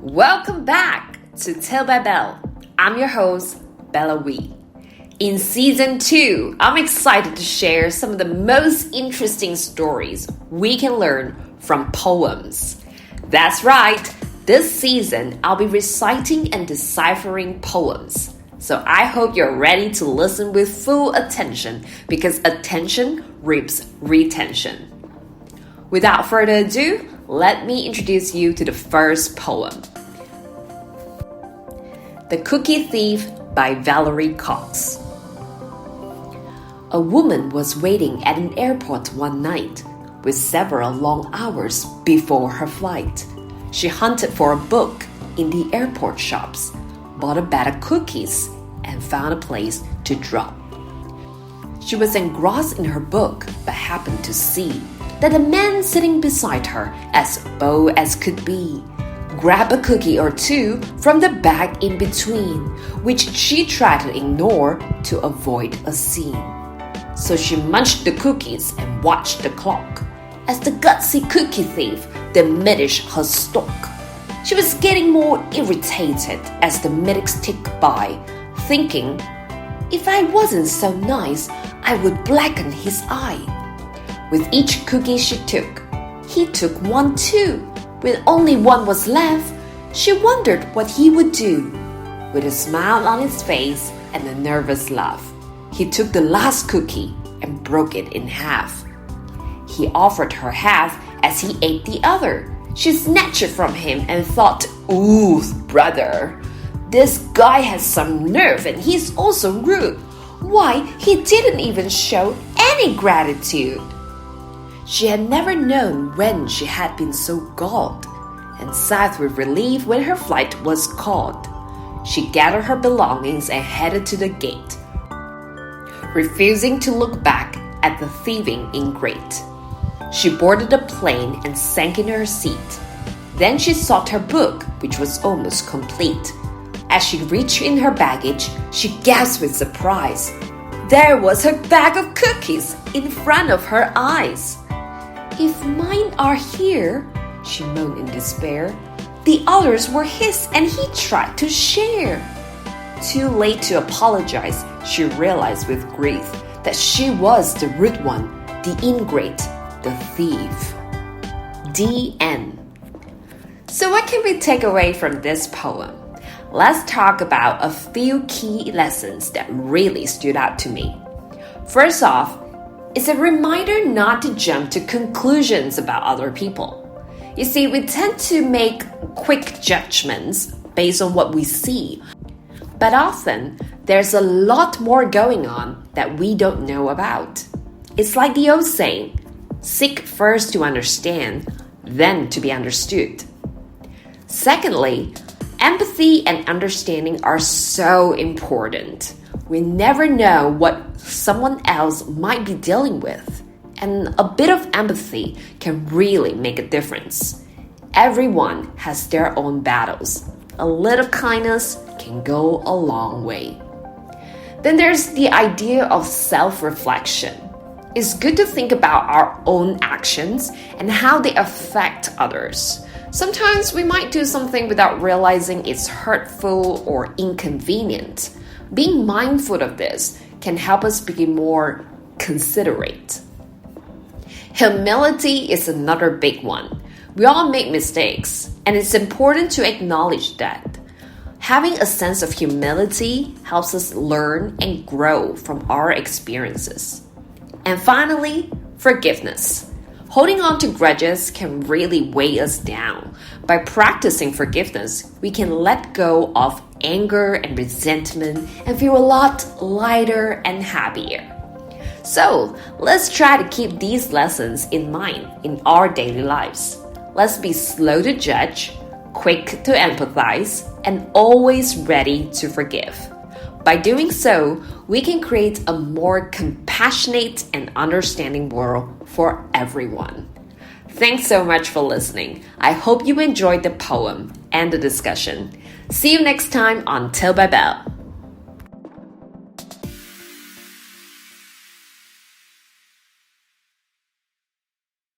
Welcome back to Tell by Belle. I'm your host, Valerie. In Season 2, I'm excited to share some of the most interesting stories we can learn from poems. That's right, this season I'll be reciting and deciphering poems. So I hope you're ready to listen with full attention because attention reaps retention. Without further ado, let me introduce you to the first poem. The Cookie Thief by Valerie Cox. A woman was waiting at an airport one night with several long hours before her flight. She hunted for a book in the airport shops, bought a bag of cookies, and found a place to drop. She was engrossed in her book but happened to see that a man sitting beside her, as bold as could be, grabbed a cookie or two from the bag in between, which she tried to ignore to avoid a scene. So she munched the cookies and watched the clock as the gutsy cookie thief diminished her stock. She was getting more irritated as the minutes ticked by, thinking, if I wasn't so nice, I would blacken his eye. With each cookie she took, he took one too. When only one was left, she wondered what he would do. With a smile on his face and a nervous laugh, he took the last cookie and broke it in half. He offered her half as he ate the other. She snatched it from him and thought, ooh, brother, this guy has some nerve and he's also rude. Why, he didn't even show any gratitude. She had never known when she had been so galled, and sighed with relief when her flight was called. She gathered her belongings and headed to the gate, refusing to look back at the thieving ingrate. She boarded the plane and sank in her seat. Then she sought her book, which was almost complete. As she reached in her baggage, she gasped with surprise. There was her bag of cookies in front of her eyes. If mine are here, she moaned in despair, the others were his and he tried to share. Too late to apologize, she realized with grief that she was the rude one, the ingrate, the thief. The end. So what can we take away from this poem? Let's talk about a few key lessons that really stood out to me. First off, it's a reminder not to jump to conclusions about other people. You see, we tend to make quick judgments based on what we see, but often there's a lot more going on that we don't know about. It's like the old saying, seek first to understand, then to be understood. Secondly, empathy and understanding are so important. We never know what someone else might be dealing with, and a bit of empathy can really make a difference. Everyone has their own battles. A little kindness can go a long way. Then there's the idea of self-reflection. It's good to think about our own actions and how they affect others. Sometimes we might do something without realizing it's hurtful or inconvenient. Being mindful of this can help us be more considerate. Humility is another big one. We all make mistakes, and it's important to acknowledge that. Having a sense of humility helps us learn and grow from our experiences. And finally, forgiveness. Holding on to grudges can really weigh us down. By practicing forgiveness, we can let go of anger and resentment and feel a lot lighter and happier. So, let's try to keep these lessons in mind in our daily lives. Let's be slow to judge, quick to empathize, and always ready to forgive. By doing so, we can create a more compassionate and understanding world for everyone. Thanks so much for listening. I hope you enjoyed the poem and the discussion. See you next time on Tell by Belle.